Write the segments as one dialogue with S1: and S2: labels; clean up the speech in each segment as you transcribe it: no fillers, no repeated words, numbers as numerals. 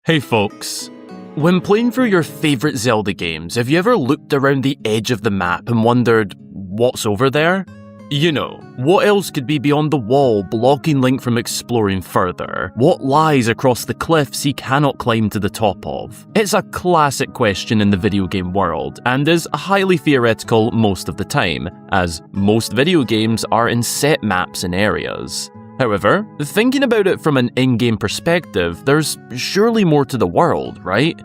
S1: Hey folks. When playing through your favourite Zelda games, have you ever looked around the edge of the map and wondered, what's over there? You know, what else could be beyond the wall blocking Link from exploring further? What lies across the cliffs he cannot climb to the top of? It's a classic question in the video game world, and is highly theoretical most of the time, as most video games are in set maps and areas. However, thinking about it from an in-game perspective, there's surely more to the world, right?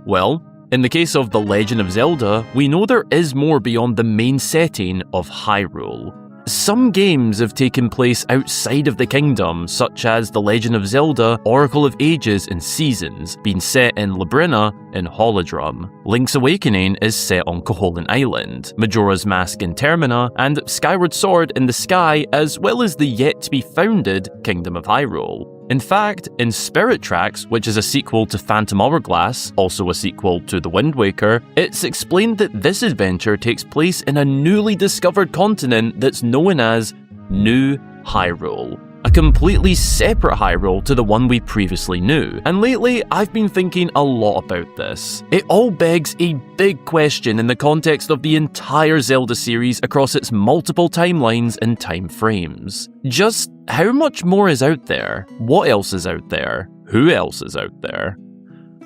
S1: Well, in the case of The Legend of Zelda, we know there is more beyond the main setting of Hyrule. Some games have taken place outside of the kingdom, such as The Legend of Zelda, Oracle of Ages and Seasons, being set in Labrynna in Holodrum. Link's Awakening is set on Koholint Island, Majora's Mask in Termina, and Skyward Sword in the Sky, as well as the yet-to-be-founded Kingdom of Hyrule. In fact, in Spirit Tracks, which is a sequel to Phantom Hourglass, also a sequel to The Wind Waker, it's explained that this adventure takes place in a newly discovered continent that's known as New Hyrule. A completely separate Hyrule to the one we previously knew. And lately, I've been thinking a lot about this. It all begs a big question in the context of the entire Zelda series across its multiple timelines and time frames. Just how much more is out there? What else is out there? Who else is out there?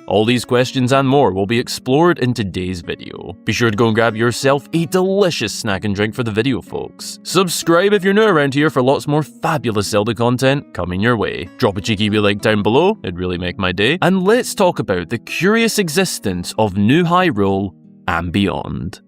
S1: All these questions and more will be explored in today's video. Be sure to go and grab yourself a delicious snack and drink for the video, folks. Subscribe if you're new around here for lots more fabulous Zelda content coming your way. Drop a cheeky wee like down below, it'd really make my day. And let's talk about the curious existence of New Hyrule and beyond.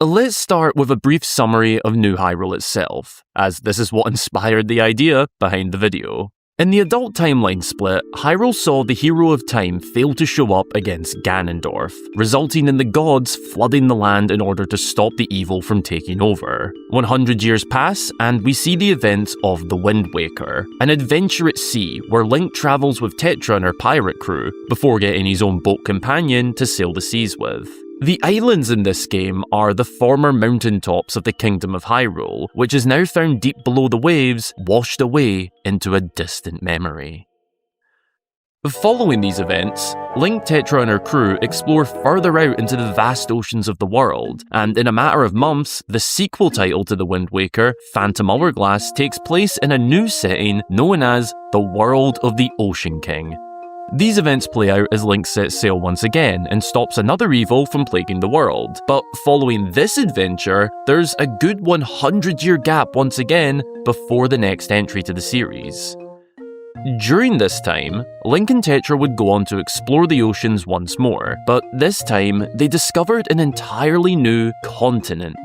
S1: Let's start with a brief summary of New Hyrule itself, as this is what inspired the idea behind the video. In the adult timeline split, Hyrule saw the Hero of Time fail to show up against Ganondorf, resulting in the gods flooding the land in order to stop the evil from taking over. 100 years pass, and we see the events of The Wind Waker, an adventure at sea where Link travels with Tetra and her pirate crew, before getting his own boat companion to sail the seas with. The islands in this game are the former mountaintops of the Kingdom of Hyrule, which is now found deep below the waves, washed away into a distant memory. Following these events, Link, Tetra and her crew explore further out into the vast oceans of the world, and in a matter of months, the sequel title to The Wind Waker, Phantom Hourglass, takes place in a new setting known as the World of the Ocean King. These events play out as Link sets sail once again and stops another evil from plaguing the world. But following this adventure, there's a good 100-year gap once again before the next entry to the series. During this time, Link and Tetra would go on to explore the oceans once more, but this time they discovered an entirely new continent.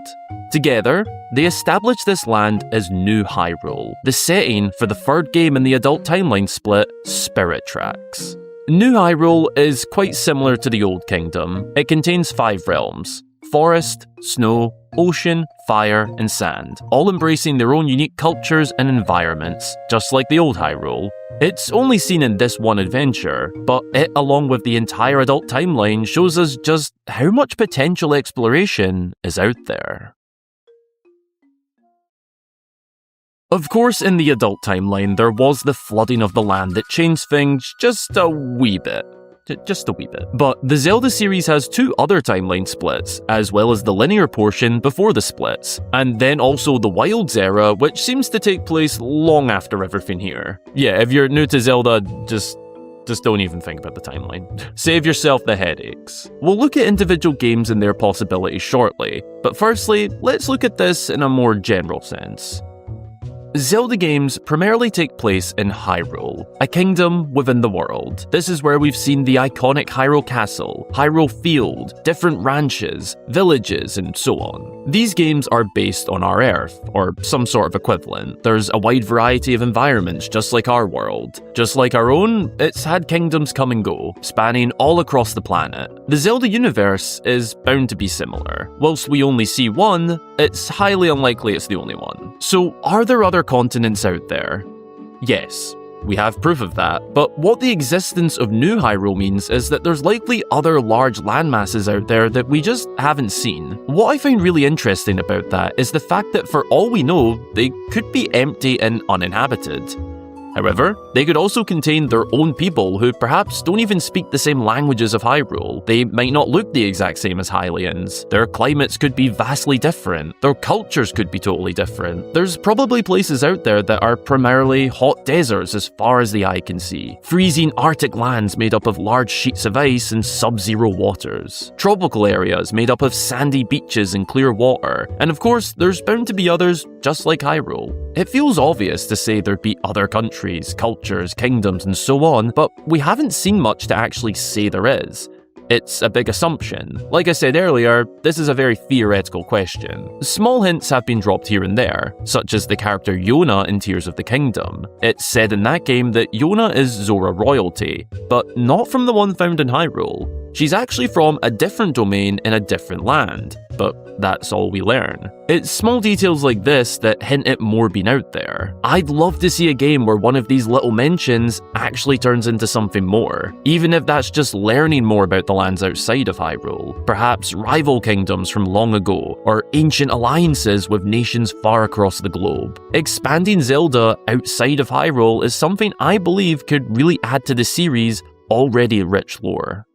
S1: Together, they established this land as New Hyrule, the setting for the third game in the adult timeline split, Spirit Tracks. New Hyrule is quite similar to the Old Kingdom. It contains 5 realms: forest, snow, ocean, fire, and sand, all embracing their own unique cultures and environments, just like the Old Hyrule. It's only seen in this one adventure, but it, along with the entire adult timeline, shows us just how much potential exploration is out there. Of course, in the adult timeline, there was the flooding of the land that changed things just a wee bit. But the Zelda series has 2 other timeline splits, as well as the linear portion before the splits, and then also the Wilds era, which seems to take place long after everything here. Yeah, if you're new to Zelda, just don't even think about the timeline. Save yourself the headaches. We'll look at individual games and their possibilities shortly, but firstly, let's look at this in a more general sense. Zelda games primarily take place in Hyrule, a kingdom within the world. This is where we've seen the iconic Hyrule Castle, Hyrule Field, different ranches, villages, and so on. These games are based on our Earth, or some sort of equivalent. There's a wide variety of environments just like our world. Just like our own, it's had kingdoms come and go, spanning all across the planet. The Zelda universe is bound to be similar. Whilst we only see one, it's highly unlikely it's the only one. So, are there other continents out there? Yes, we have proof of that, but what the existence of New Hyrule means is that there's likely other large landmasses out there that we just haven't seen. What I find really interesting about that is the fact that for all we know, they could be empty and uninhabited. However, they could also contain their own people who perhaps don't even speak the same languages of Hyrule. They might not look the exact same as Hylians. Their climates could be vastly different. Their cultures could be totally different. There's probably places out there that are primarily hot deserts as far as the eye can see. Freezing Arctic lands made up of large sheets of ice and sub-zero waters. Tropical areas made up of sandy beaches and clear water. And of course, there's bound to be others just like Hyrule. It feels obvious to say there'd be other countries, cultures, kingdoms, and so on, but we haven't seen much to actually say there is. It's a big assumption. Like I said earlier, this is a very theoretical question. Small hints have been dropped here and there, such as the character Yona in Tears of the Kingdom. It's said in that game that Yona is Zora royalty, but not from the one found in Hyrule. She's actually from a different domain in a different land, but that's all we learn. It's small details like this that hint at more being out there. I'd love to see a game where one of these little mentions actually turns into something more, even if that's just learning more about the lands outside of Hyrule, perhaps rival kingdoms from long ago, or ancient alliances with nations far across the globe. Expanding Zelda outside of Hyrule is something I believe could really add to the series' already rich lore.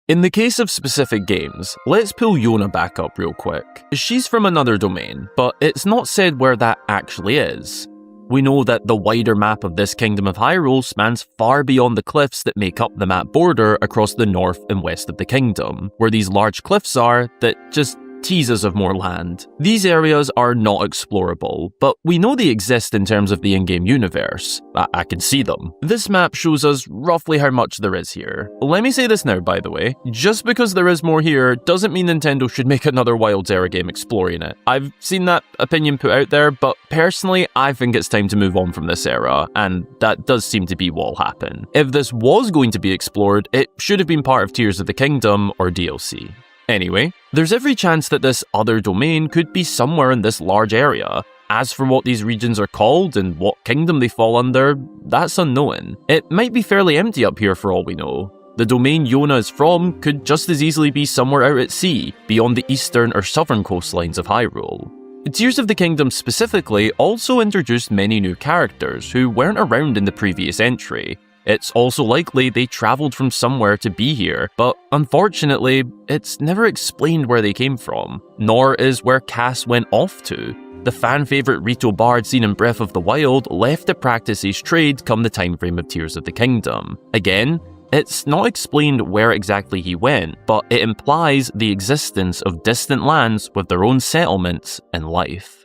S1: In the case of specific games, let's pull Yona back up real quick. She's from another domain, but it's not said where that actually is. We know that the wider map of this Kingdom of Hyrule spans far beyond the cliffs that make up the map border across the north and west of the kingdom, where these large cliffs are that just tease us of more land. These areas are not explorable, but we know they exist in terms of the in-game universe. I can see them. This map shows us roughly how much there is here. Let me say this now, by the way. Just because there is more here doesn't mean Nintendo should make another Wilds era game exploring it. I've seen that opinion put out there, but personally, I think it's time to move on from this era, and that does seem to be what will happen. If this was going to be explored, it should have been part of Tears of the Kingdom or DLC. Anyway, there's every chance that this other domain could be somewhere in this large area. As for what these regions are called and what kingdom they fall under, that's unknown. It might be fairly empty up here for all we know. The domain Yona is from could just as easily be somewhere out at sea, beyond the eastern or southern coastlines of Hyrule. Tears of the Kingdom specifically also introduced many new characters who weren't around in the previous entry. It's also likely they travelled from somewhere to be here, but unfortunately, it's never explained where they came from, nor is where Cass went off to. The fan-favourite Rito Bard seen in Breath of the Wild left to practice his trade come the time frame of Tears of the Kingdom. Again, it's not explained where exactly he went, but it implies the existence of distant lands with their own settlements and life.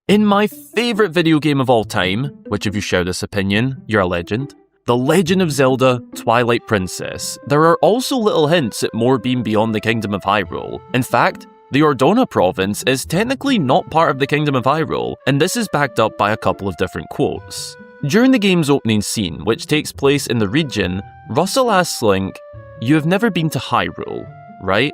S1: In my favourite video game of all time, which if you share this opinion, you're a legend, The Legend of Zelda Twilight Princess, there are also little hints at more being beyond the Kingdom of Hyrule. In fact, the Ordona province is technically not part of the Kingdom of Hyrule, and this is backed up by a couple of different quotes. During the game's opening scene, which takes place in the region, Russell asks Link, "You have never been to Hyrule, right?"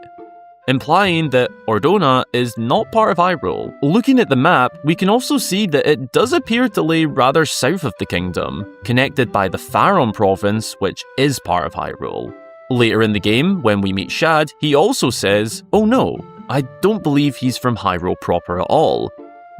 S1: Implying that Ordona is not part of Hyrule. Looking at the map, we can also see that it does appear to lay rather south of the kingdom, connected by the Faron province, which is part of Hyrule. Later in the game, when we meet Shad, he also says, "Oh no, I don't believe he's from Hyrule proper at all.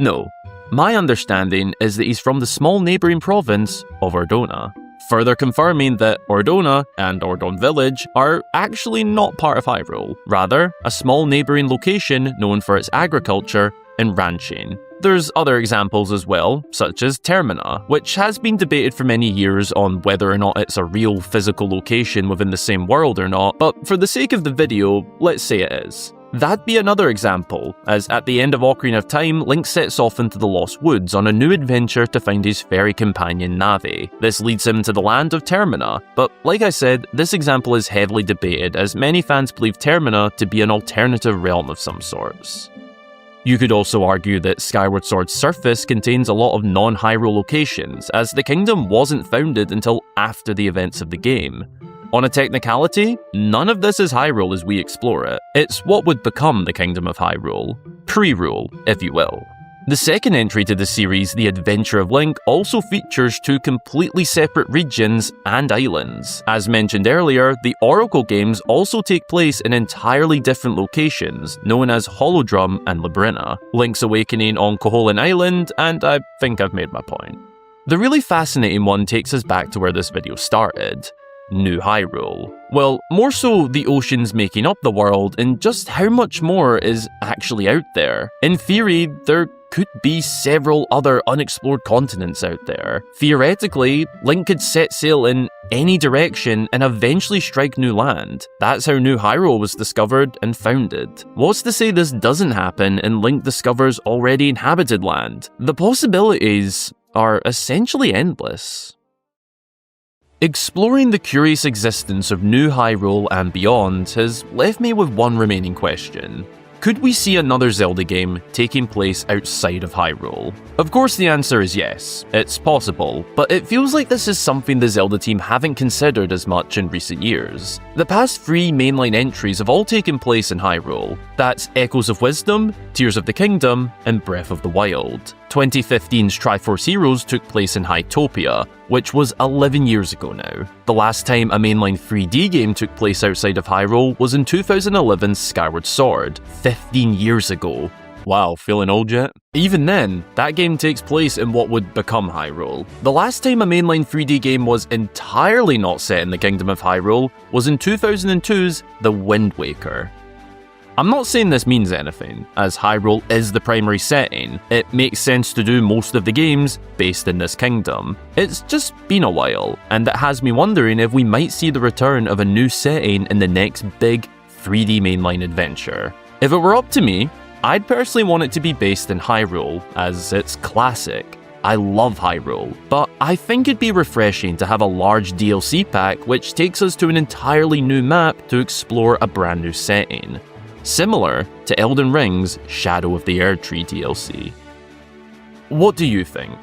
S1: No, my understanding is that he's from the small neighbouring province of Ordona." Further confirming that Ordona and Ordon Village are actually not part of Hyrule, rather a small neighbouring location known for its agriculture and ranching. There's other examples as well, such as Termina, which has been debated for many years on whether or not it's a real physical location within the same world or not, but for the sake of the video, let's say it is. That'd be another example, as at the end of Ocarina of Time, Link sets off into the Lost Woods on a new adventure to find his fairy companion Navi. This leads him to the land of Termina, but like I said, this example is heavily debated as many fans believe Termina to be an alternative realm of some sorts. You could also argue that Skyward Sword's surface contains a lot of non-Hyrule locations, as the kingdom wasn't founded until after the events of the game. On a technicality, none of this is Hyrule as we explore it. It's what would become the Kingdom of Hyrule. Pre-rule, if you will. The second entry to the series, The Adventure of Link, also features two completely separate regions and islands. As mentioned earlier, the Oracle games also take place in entirely different locations, known as Holodrum and Labrynna. Link's Awakening on Koholint Island, and I think I've made my point. The really fascinating one takes us back to where this video started. New Hyrule. Well, more so the oceans making up the world and just how much more is actually out there. In theory, there could be several other unexplored continents out there. Theoretically, Link could set sail in any direction and eventually strike new land. That's how New Hyrule was discovered and founded. What's to say this doesn't happen and Link discovers already inhabited land? The possibilities are essentially endless. Exploring the curious existence of New Hyrule and beyond has left me with one remaining question. Could we see another Zelda game taking place outside of Hyrule? Of course the answer is yes, it's possible, but it feels like this is something the Zelda team haven't considered as much in recent years. The past 3 mainline entries have all taken place in Hyrule. That's Echoes of Wisdom, Tears of the Kingdom, and Breath of the Wild. 2015's Triforce Heroes took place in Hytopia, which was 11 years ago now. The last time a mainline 3D game took place outside of Hyrule was in 2011's Skyward Sword, 15 years ago. Wow, feeling old yet? Even then, that game takes place in what would become Hyrule. The last time a mainline 3D game was entirely not set in the Kingdom of Hyrule was in 2002's The Wind Waker. I'm not saying this means anything, as Hyrule is the primary setting. It makes sense to do most of the games based in this kingdom. It's just been a while, and it has me wondering if we might see the return of a new setting in the next big 3D mainline adventure. If it were up to me, I'd personally want it to be based in Hyrule, as it's classic. I love Hyrule, but I think it'd be refreshing to have a large DLC pack which takes us to an entirely new map to explore a brand new setting. Similar to Elden Ring's Shadow of the Erdtree DLC. What do you think?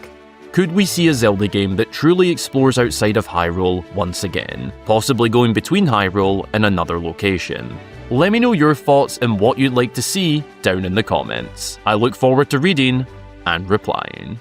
S1: Could we see a Zelda game that truly explores outside of Hyrule once again, possibly going between Hyrule and another location? Let me know your thoughts and what you'd like to see down in the comments. I look forward to reading and replying.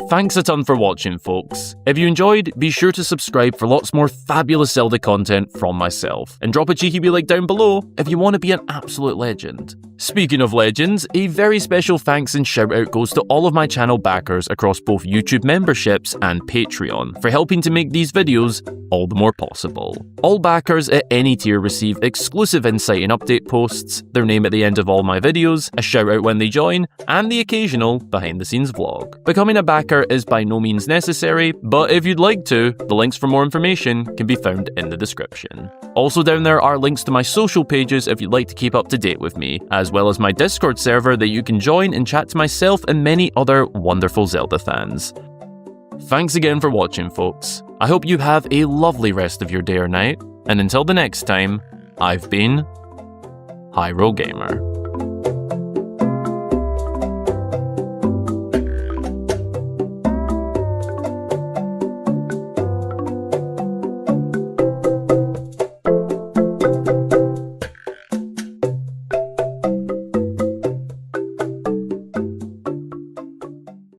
S1: Thanks a ton for watching, folks. If you enjoyed, be sure to subscribe for lots more fabulous Zelda content from myself, and drop a cheeky wee like down below if you want to be an absolute legend. Speaking of legends, a very special thanks and shout out goes to all of my channel backers across both YouTube memberships and Patreon for helping to make these videos all the more possible. All backers at any tier receive exclusive insight and update posts, their name at the end of all my videos, a shout out when they join, and the occasional behind the scenes vlog. Becoming a backer is by no means necessary, but if you'd like to, the links for more information can be found in the description. Also down there are links to my social pages if you'd like to keep up to date with me, as well as my Discord server that you can join and chat to myself and many other wonderful Zelda fans. Thanks again for watching, folks. I hope you have a lovely rest of your day or night, and until the next time, I've been Hyrule Gamer.